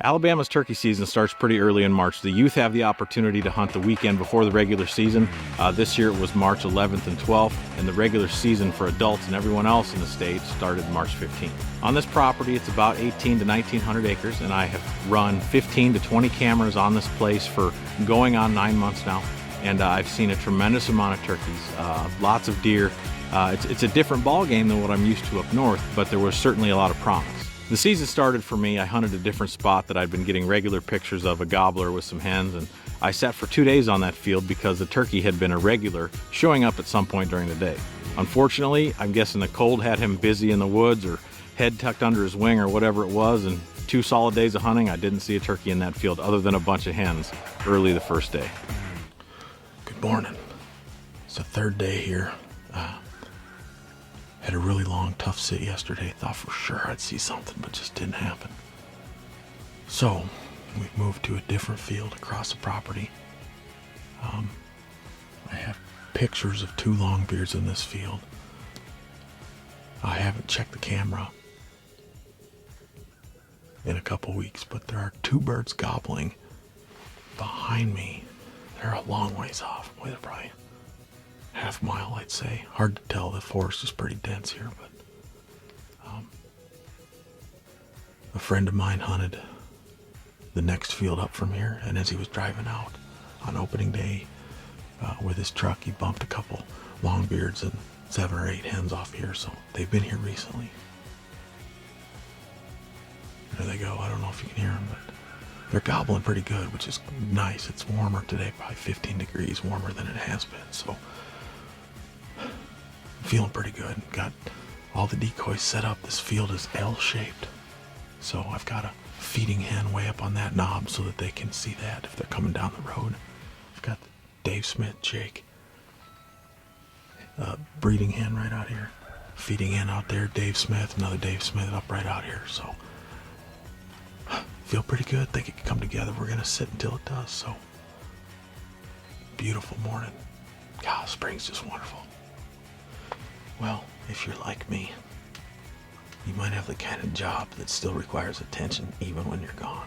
Alabama's turkey season starts pretty early in March. The youth have the opportunity to hunt the weekend before the regular season. This year it was March 11th and 12th, and the regular season for adults and everyone else in the state started March 15th. On this property, it's about 18 to 1900 acres, and I have run 15 to 20 cameras on this place for going on 9 months now, and I've seen a tremendous amount of turkeys, lots of deer. It's a different ball game than what I'm used to up north, but there was certainly a lot of promise. The season started for me. I hunted a different spot that I'd been getting regular pictures of, a gobbler with some hens, and I sat for 2 days on that field because the turkey had been a regular, showing up at some point during the day. Unfortunately, I'm guessing the cold had him busy in the woods or head tucked under his wing or whatever it was, and 2 solid days of hunting, I didn't see a turkey in that field other than a bunch of hens early the first day. Good morning. It's the third day here. Had a really long, tough sit yesterday. Thought for sure I'd see something, but just didn't happen. So, we've moved to a different field across the property. I have pictures of 2 longbeards in this field. I haven't checked the camera in a couple weeks, but there are 2 birds gobbling behind me. They're a long ways off. They're probably half mile, I'd say. Hard to tell. The forest is pretty dense here, but a friend of mine hunted the next field up from here, and as he was driving out on opening day with his truck, he bumped a couple longbeards and 7 or 8 hens off here, so they've been here recently. There they go. I don't know if you can hear them, but they're gobbling pretty good, which is nice. It's warmer today, probably 15 degrees warmer than it has been, so feeling pretty good. Got all the decoys set up. This field is L-shaped, so I've got a feeding hen way up on that knob so that they can see that if they're coming down the road. I've got the Dave Smith Jake breeding hen right out here, feeding hen out there, Dave Smith, another Dave Smith up right out here, so feel pretty good. Think it can come together. We're gonna sit until it does. So beautiful morning. God, spring's just wonderful. Well, if you're like me, you might have the kind of job that still requires attention even when you're gone.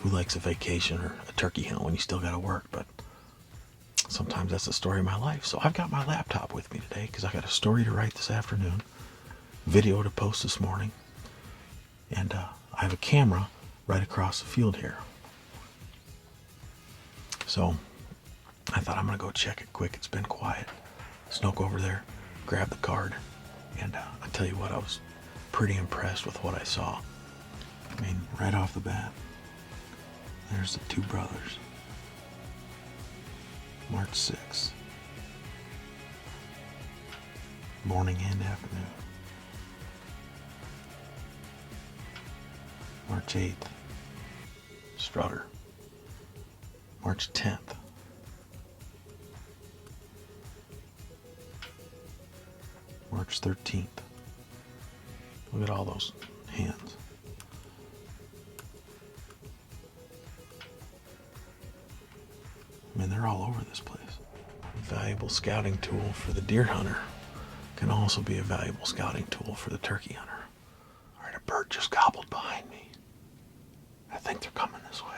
Who likes a vacation or a turkey hunt when you still gotta work? But sometimes that's the story of my life. So I've got my laptop with me today because I got a story to write this afternoon, video to post this morning, and I have a camera right across the field here. So I thought I'm gonna go check it quick. It's been quiet. Snuck over there, grabbed the card, and I tell you what, I was pretty impressed with what I saw. I mean, right off the bat, there's the 2 brothers. March 6th. Morning and afternoon. March 8th. Strutter. March 10th. March 13th. Look at all those hands. I mean, they're all over this place. A valuable scouting tool for the deer hunter can also be a valuable scouting tool for the turkey hunter. All right, a bird just gobbled behind me. I think they're coming this way.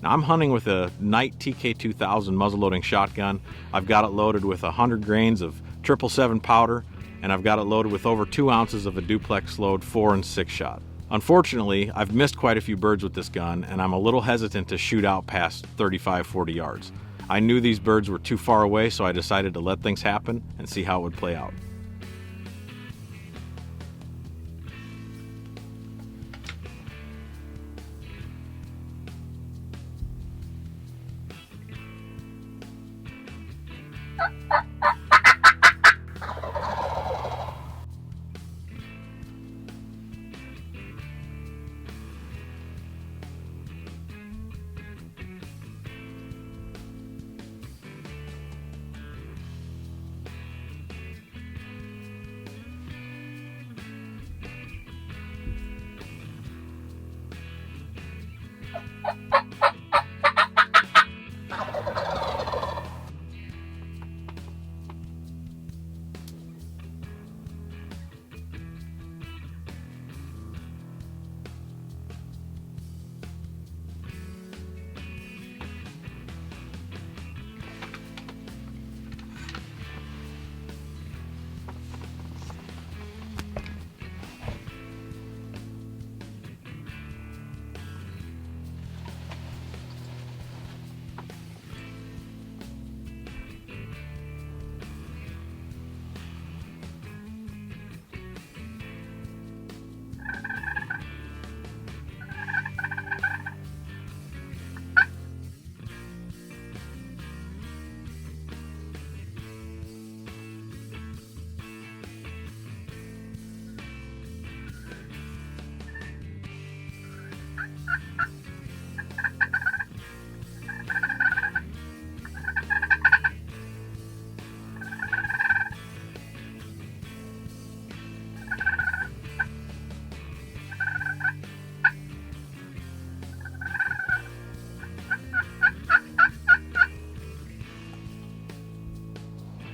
Now, I'm hunting with a Knight TK2000 muzzleloading shotgun. I've got it loaded with 100 grains of 777 powder, and I've got it loaded with over 2 ounces of a duplex load 4 and 6 shot. Unfortunately, I've missed quite a few birds with this gun, and I'm a little hesitant to shoot out past 35-40 yards. I knew these birds were too far away, so I decided to let things happen and see how it would play out.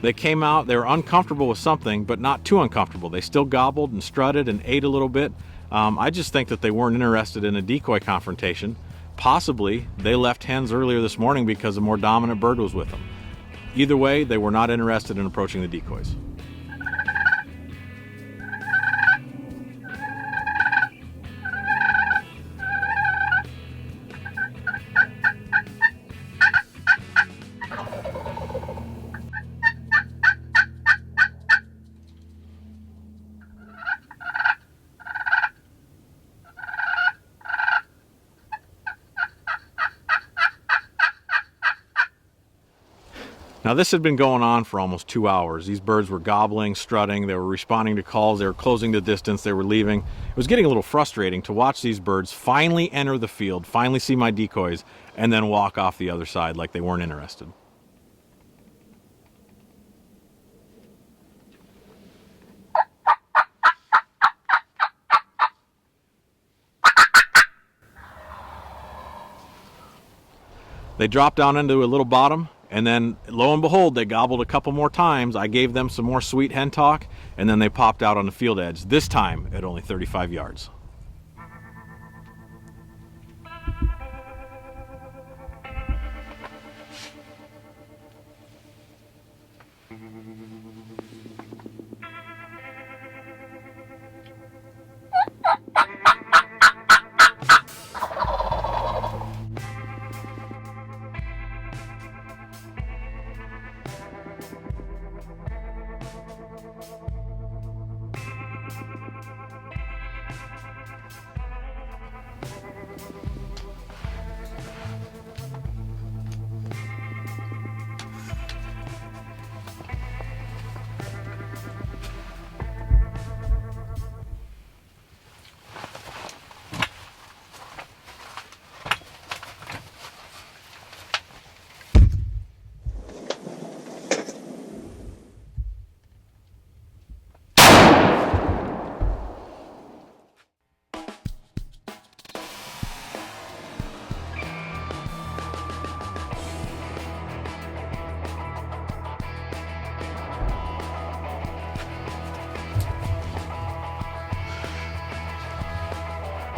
They came out, they were uncomfortable with something, but not too uncomfortable. They still gobbled and strutted and ate a little bit. I just think that they weren't interested in a decoy confrontation. Possibly they left hens earlier this morning because a more dominant bird was with them. Either way, they were not interested in approaching the decoys. Now, this had been going on for almost 2 hours. These birds were gobbling, strutting, they were responding to calls, they were closing the distance, they were leaving. It was getting a little frustrating to watch these birds finally enter the field, finally see my decoys, and then walk off the other side like they weren't interested. They dropped down into a little bottom, and then lo and behold, they gobbled a couple more times. I gave them some more sweet hen talk, and then they popped out on the field edge, this time at only 35 yards.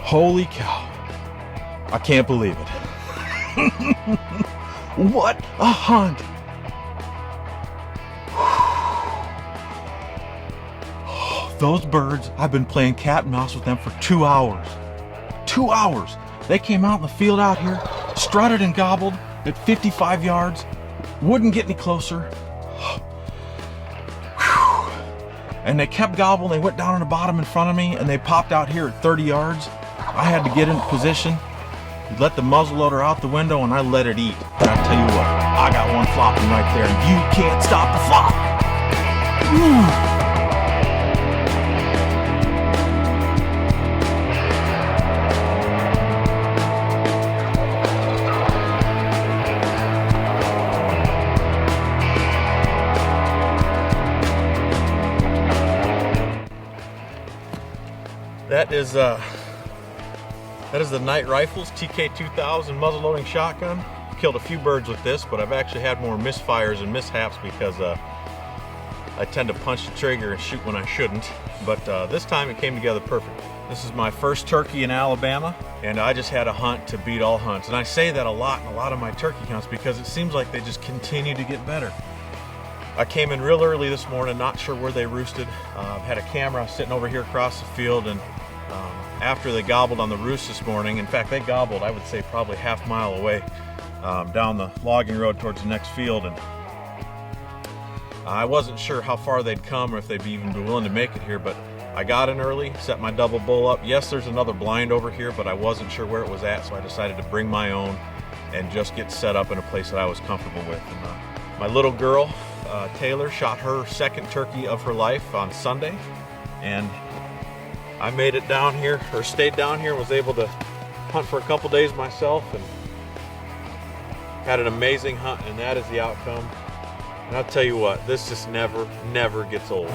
Holy cow. I can't believe it. What a hunt! Those birds, I've been playing cat and mouse with them for 2 hours. 2 hours! They came out in the field out here, strutted and gobbled at 55 yards, wouldn't get any closer. And they kept gobbling. They went down on the bottom in front of me and they popped out here at 30 yards. I had to get in position, let the muzzleloader out the window, and I let it eat. And I tell you what, I got one flopping right there, and you can't stop the flop. That is the Knight Rifles TK2000 muzzleloading shotgun. Killed a few birds with this, but I've actually had more misfires and mishaps because I tend to punch the trigger and shoot when I shouldn't. But this time it came together perfect. This is my first turkey in Alabama, and I just had a hunt to beat all hunts. And I say that a lot in a lot of my turkey hunts because it seems like they just continue to get better. I came in real early this morning, not sure where they roosted. Had a camera sitting over here across the field, and after they gobbled on the roost this morning, in fact they gobbled, I would say probably half mile away down the logging road towards the next field, and I wasn't sure how far they'd come or if they'd even be willing to make it here, but I got in early, set my double bull up. Yes, there's another blind over here, but I wasn't sure where it was at, so I decided to bring my own and just get set up in a place that I was comfortable with. And, my little girl, Taylor, shot her second turkey of her life on Sunday, and I made it down here, or stayed down here, and was able to hunt for a couple days myself, and had an amazing hunt, and that is the outcome. And I'll tell you what, this just never gets old.